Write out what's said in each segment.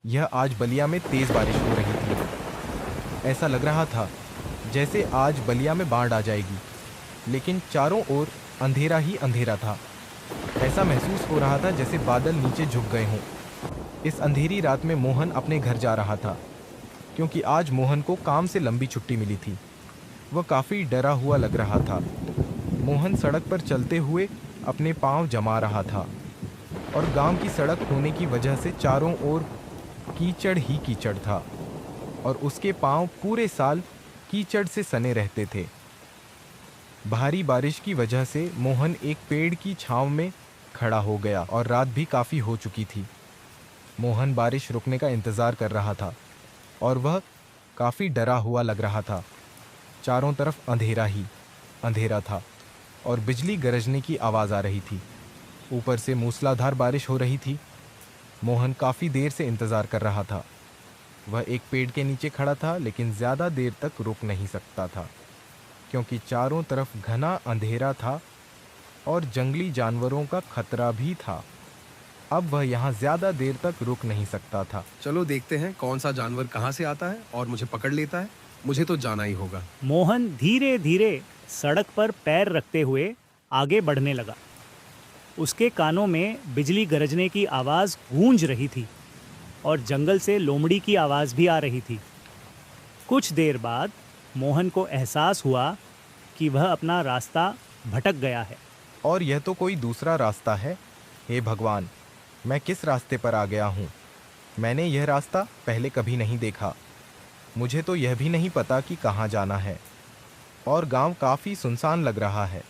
यह आज बलिया में तेज बारिश हो रही थी। ऐसा लग रहा था जैसे आज बलिया में बाढ़ आ जाएगी, लेकिन चारों ओर अंधेरा ही अंधेरा था। ऐसा महसूस हो रहा था जैसे बादल नीचे झुक गए हों। इस अंधेरी रात में मोहन अपने घर जा रहा था, क्योंकि आज मोहन को काम से लंबी छुट्टी मिली थी। वह काफ़ी डरा हुआ लग रहा था। मोहन सड़क पर चलते हुए अपने पांव जमा रहा था, और गांव की सड़क होने की वजह से चारों ओर कीचड़ ही कीचड़ था, और उसके पांव पूरे साल कीचड़ से सने रहते थे। भारी बारिश की वजह से मोहन एक पेड़ की छांव में खड़ा हो गया, और रात भी काफ़ी हो चुकी थी। मोहन बारिश रुकने का इंतज़ार कर रहा था, और वह काफ़ी डरा हुआ लग रहा था। चारों तरफ अंधेरा ही अंधेरा था, और बिजली गरजने की आवाज़ आ रही थी। ऊपर से मूसलाधार बारिश हो रही थी। मोहन काफ़ी देर से इंतज़ार कर रहा था। वह एक पेड़ के नीचे खड़ा था, लेकिन ज़्यादा देर तक रुक नहीं सकता था, क्योंकि चारों तरफ घना अंधेरा था और जंगली जानवरों का खतरा भी था। अब वह यहाँ ज़्यादा देर तक रुक नहीं सकता था। चलो देखते हैं कौन सा जानवर कहाँ से आता है और मुझे पकड़ लेता है। मुझे तो जाना ही होगा। मोहन धीरे धीरे सड़क पर पैर रखते हुए आगे बढ़ने लगा। उसके कानों में बिजली गरजने की आवाज़ गूंज रही थी, और जंगल से लोमड़ी की आवाज़ भी आ रही थी। कुछ देर बाद मोहन को एहसास हुआ कि वह अपना रास्ता भटक गया है। और यह तो कोई दूसरा रास्ता है। हे भगवान, मैं किस रास्ते पर आ गया हूँ? मैंने यह रास्ता पहले कभी नहीं देखा। मुझे तो यह भी नहीं पता कि कहाँ जाना है, और गांव काफ़ी सुनसान लग रहा है।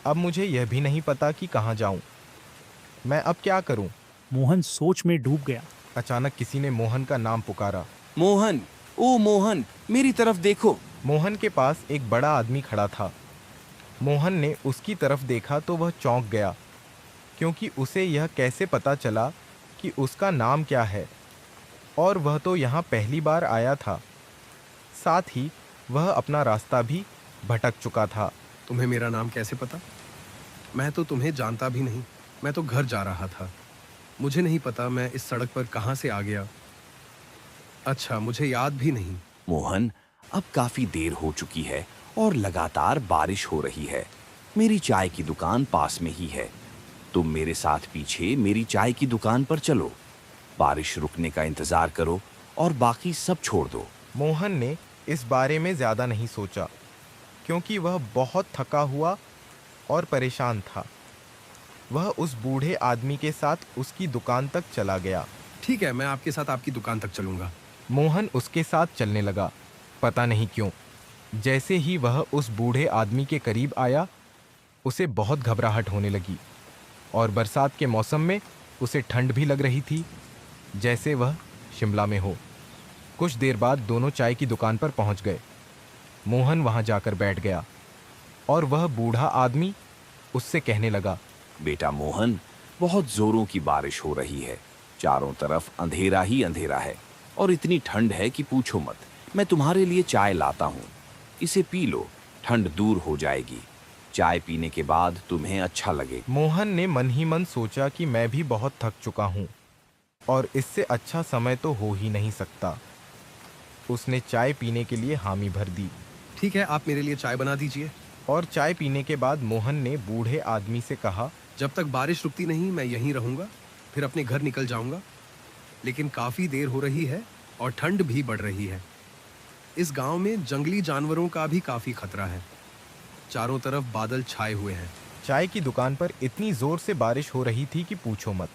अब मुझे यह भी नहीं पता कि कहाँ जाऊँ। मैं अब क्या करूँ? मोहन सोच में डूब गया। अचानक किसी ने मोहन का नाम पुकारा। मोहन, ओ मोहन, मेरी तरफ देखो। मोहन के पास एक बड़ा आदमी खड़ा था। मोहन ने उसकी तरफ देखा तो वह चौंक गया, क्योंकि उसे यह कैसे पता चला कि उसका नाम क्या है, और वह तो यहाँ पहली बार आया था। साथ ही वह अपना रास्ता भी भटक चुका था। तुम्हें मेरा नाम कैसे पता? मैं तो तुम्हें जानता भी नहीं। मैं तो घर जा रहा था। मुझे नहीं पता मैं इस सड़क पर कहाँ से आ गया। अच्छा, मुझे याद भी नहीं। मोहन, अब काफी देर हो चुकी है और लगातार बारिश हो रही है। मेरी चाय की दुकान पास में ही है। तुम मेरे साथ पीछे मेरी चाय की दुकान पर चलो। बारिश रुकने का इंतजार करो और बाकी सब छोड़ दो। मोहन ने इस बारे में ज़्यादा नहीं सोचा, क्योंकि वह बहुत थका हुआ और परेशान था। वह उस बूढ़े आदमी के साथ उसकी दुकान तक चला गया। ठीक है, मैं आपके साथ आपकी दुकान तक चलूंगा। मोहन उसके साथ चलने लगा। पता नहीं क्यों, जैसे ही वह उस बूढ़े आदमी के करीब आया, उसे बहुत घबराहट होने लगी, और बरसात के मौसम में उसे ठंड भी लग रही थी, जैसे वह शिमला में हो। कुछ देर बाद दोनों चाय की दुकान पर पहुंच गए। मोहन वहां जाकर बैठ गया, और वह बूढ़ा आदमी उससे कहने लगा। बेटा मोहन, बहुत जोरों की बारिश हो रही है। चारों तरफ अंधेरा ही अंधेरा है, और इतनी ठंड है कि पूछो मत। मैं तुम्हारे लिए चाय लाता हूँ। इसे पी लो, ठंड दूर हो जाएगी। चाय पीने के बाद तुम्हें अच्छा लगे। मोहन ने मन ही मन सोचा कि मैं भी बहुत थक चुका हूँ, और इससे अच्छा समय तो हो ही नहीं सकता। उसने चाय पीने के लिए हामी भर दी। ठीक है, आप मेरे लिए चाय बना दीजिए। और चाय पीने के बाद मोहन ने बूढ़े आदमी से कहा। जब तक बारिश रुकती नहीं मैं यहीं रहूंगा, फिर अपने घर निकल जाऊंगा। लेकिन काफी देर हो रही है और ठंड भी बढ़ रही है। इस गांव में जंगली जानवरों का भी काफी खतरा है। चारों तरफ बादल छाए हुए हैं। चाय की दुकान पर इतनी जोर से बारिश हो रही थी कि पूछो मत।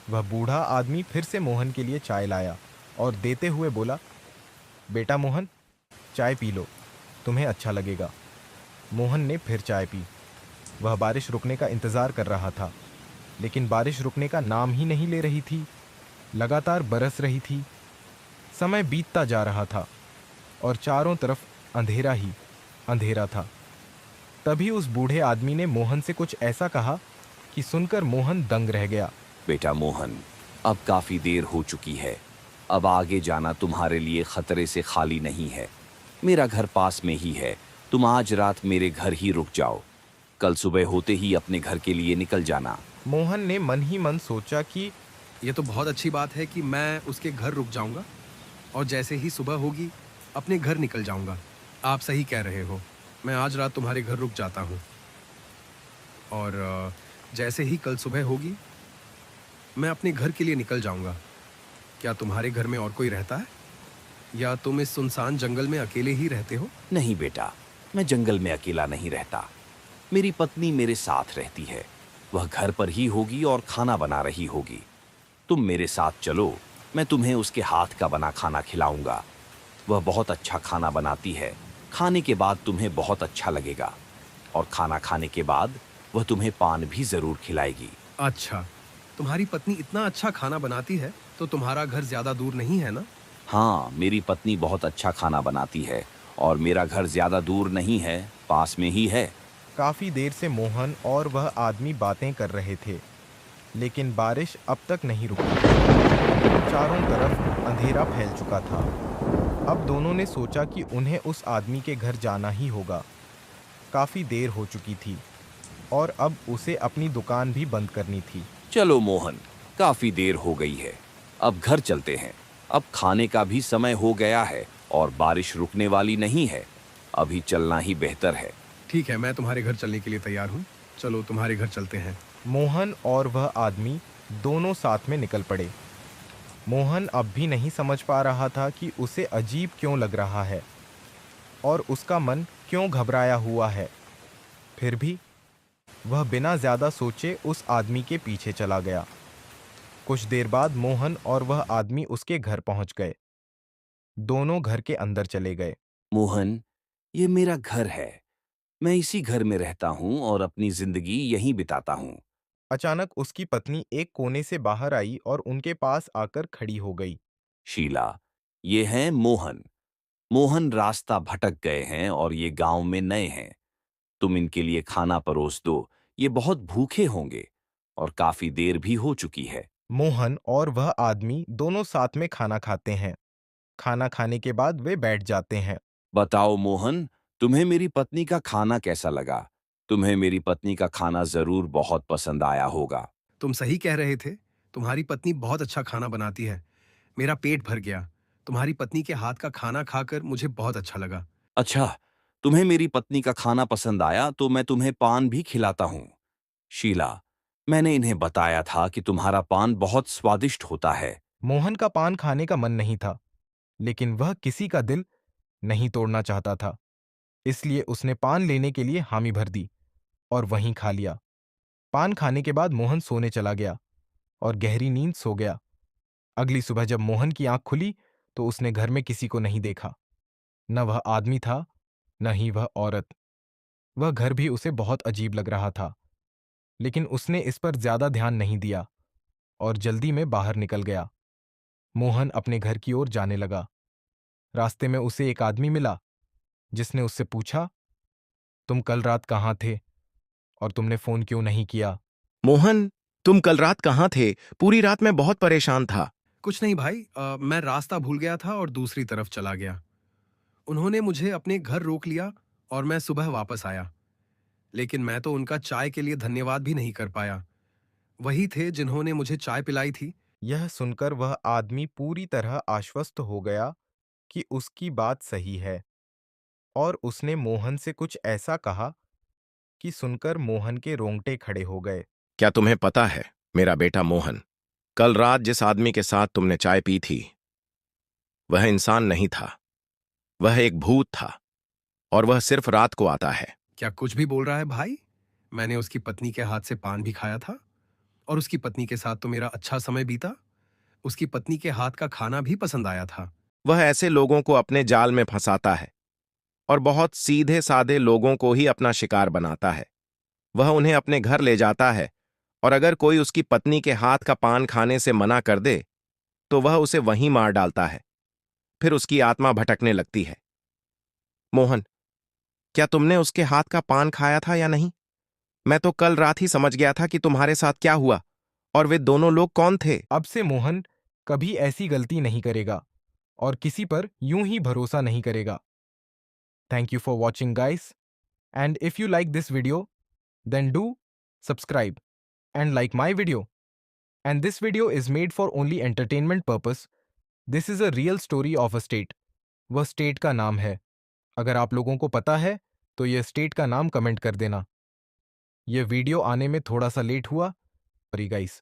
वह बूढ़ा आदमी फिर से मोहन के लिए चाय लाया, और देते हुए बोला, बेटा मोहन, चाय पी लो, तुम्हें अच्छा लगेगा। मोहन ने फिर चाय पी। वह बारिश रुकने का इंतज़ार कर रहा था, लेकिन बारिश रुकने का नाम ही नहीं ले रही थी। लगातार बरस रही थी। समय बीतता जा रहा था, और चारों तरफ अंधेरा ही अंधेरा था। तभी उस बूढ़े आदमी ने मोहन से कुछ ऐसा कहा कि सुनकर मोहन दंग रह गया। बेटा मोहन, अब काफी देर हो चुकी है। अब आगे जाना तुम्हारे लिए खतरे से खाली नहीं है। मेरा घर पास में ही है। तुम आज रात मेरे घर ही रुक जाओ। कल सुबह होते ही अपने घर के लिए निकल जाना। मोहन ने मन ही मन सोचा कि ये तो बहुत अच्छी बात है कि मैं उसके घर रुक जाऊंगा और जैसे ही सुबह होगी अपने घर निकल जाऊंगा। आप सही कह रहे हो। मैं आज रात तुम्हारे घर रुक जाता हूँ और जैसे ही कल सुबह होगी मैं अपने घर के लिए निकल जाऊंगा। क्या तुम्हारे घर में और कोई रहता है या तुम इस सुनसान जंगल में अकेले ही रहते हो? नहीं बेटा, मैं जंगल में अकेला नहीं रहता। मेरी पत्नी मेरे साथ रहती है। वह घर पर ही होगी और खाना बना रही होगी। तुम मेरे साथ चलो, मैं तुम्हें उसके हाथ का बना खाना खिलाऊंगा। वह बहुत अच्छा खाना बनाती है। खाने के बाद तुम्हें बहुत अच्छा लगेगा और खाना खाने के बाद वह तुम्हें पान भी जरूर खिलाएगी। अच्छा, तुम्हारी पत्नी इतना अच्छा खाना बनाती है तो तुम्हारा घर ज्यादा दूर नहीं है ना? हाँ, मेरी पत्नी बहुत अच्छा खाना बनाती है और मेरा घर ज्यादा दूर नहीं है, पास में ही है। काफी देर से मोहन और वह आदमी बातें कर रहे थे, लेकिन बारिश अब तक नहीं रुकी। चारों तरफ अंधेरा फैल चुका था। अब दोनों ने सोचा कि उन्हें उस आदमी के घर जाना ही होगा। काफी देर हो चुकी थी और अब उसे अपनी दुकान भी बंद करनी थी। चलो मोहन, काफी देर हो गई है, अब घर चलते हैं। अब खाने का भी समय हो गया है और बारिश रुकने वाली नहीं है। अभी चलना ही बेहतर है। ठीक है, मैं तुम्हारे घर चलने के लिए तैयार हूँ। चलो तुम्हारे घर चलते हैं। मोहन और वह आदमी दोनों साथ में निकल पड़े। मोहन अब भी नहीं समझ पा रहा था कि उसे अजीब क्यों लग रहा है और उसका मन क्यों घबराया हुआ है। फिर भी वह बिना ज्यादा सोचे उस आदमी के पीछे चला गया। कुछ देर बाद मोहन और वह आदमी उसके घर पहुंच गए। दोनों घर के अंदर चले गए। मोहन, ये मेरा घर है। मैं इसी घर में रहता हूँ और अपनी जिंदगी यहीं बिताता हूँ। अचानक उसकी पत्नी एक कोने से बाहर आई और उनके पास आकर खड़ी हो गई। शीला, ये हैं मोहन। मोहन रास्ता भटक गए हैं और ये गांव में नए हैं। तुम इनके लिए खाना परोस दो, ये बहुत भूखे होंगे और काफी देर भी हो चुकी है। मोहन और वह आदमी दोनों साथ में खाना खाते हैं। खाना खाने के बाद वे बैठ जाते हैं। बताओ मोहन, तुम्हें मेरी पत्नी का खाना कैसा लगा? तुम्हें मेरी पत्नी का खाना जरूर बहुत पसंद आया होगा। तुम सही कह रहे थे। तुम्हारी पत्नी बहुत अच्छा खाना बनाती है। मेरा पेट भर गया। तुम्हारी पत्नी के हाथ का खाना खाकर मुझे बहुत अच्छा लगा। अच्छा, तुम्हें मेरी पत्नी का खाना पसंद आया तो मैं तुम्हें पान भी खिलाता हूँ। शीला, मैंने इन्हें बताया था कि तुम्हारा पान बहुत स्वादिष्ट होता है। मोहन का पान खाने का मन नहीं था, लेकिन वह किसी का दिल नहीं तोड़ना चाहता था। इसलिए उसने पान लेने के लिए हामी भर दी और वहीं खा लिया। पान खाने के बाद मोहन सोने चला गया और गहरी नींद सो गया। अगली सुबह जब मोहन की आंख खुली तो उसने घर में किसी को नहीं देखा। न वह आदमी था, न ही वह औरत। वह घर भी उसे बहुत अजीब लग रहा था, लेकिन उसने इस पर ज्यादा ध्यान नहीं दिया और जल्दी में बाहर निकल गया। मोहन अपने घर की ओर जाने लगा। रास्ते में उसे एक आदमी मिला, जिसने उससे पूछा, तुम कल रात कहाँ थे और तुमने फोन क्यों नहीं किया? मोहन, तुम कल रात कहाँ थे? पूरी रात मैं बहुत परेशान था। कुछ नहीं भाई, मैं रास्ता भूल गया था और दूसरी तरफ चला गया। उन्होंने मुझे अपने घर रोक लिया और मैं सुबह वापस आया। लेकिन मैं तो उनका चाय के लिए धन्यवाद भी नहीं कर पाया। वही थे जिन्होंने मुझे चाय पिलाई थी। यह सुनकर वह आदमी पूरी तरह आश्वस्त हो गया कि उसकी बात सही है और उसने मोहन से कुछ ऐसा कहा कि सुनकर मोहन के रोंगटे खड़े हो गए। क्या तुम्हें पता है, मेरा बेटा मोहन, कल रात जिस आदमी के साथ तुमने चाय पी थी, वह इंसान नहीं था। वह एक भूत था और वह सिर्फ रात को आता है। क्या कुछ भी बोल रहा है भाई? मैंने उसकी पत्नी के हाथ से पान भी खाया था और उसकी पत्नी के साथ तो मेरा अच्छा समय बीता। उसकी पत्नी के हाथ का खाना भी पसंद आया था। वह ऐसे लोगों को अपने जाल में फंसाता है और बहुत सीधे साधे लोगों को ही अपना शिकार बनाता है। वह उन्हें अपने घर ले जाता है और अगर कोई उसकी पत्नी के हाथ का पान खाने से मना कर दे तो वह उसे वहीं मार डालता है। फिर उसकी आत्मा भटकने लगती है। मोहन, क्या तुमने उसके हाथ का पान खाया था या नहीं? मैं तो कल रात ही समझ गया था कि तुम्हारे साथ क्या हुआ और वे दोनों लोग कौन थे। अब से मोहन कभी ऐसी गलती नहीं करेगा और किसी पर यूं ही भरोसा नहीं करेगा। Thank you for watching guys, and if you like this video then do subscribe and like my video And this video is made for only entertainment purpose. This is a real story of a state. वह state का नाम है. अगर आप लोगों को पता है तो यह स्टेट का नाम कमेंट कर देना. यह वीडियो आने में थोड़ा सा लेट हुआ. Sorry guys.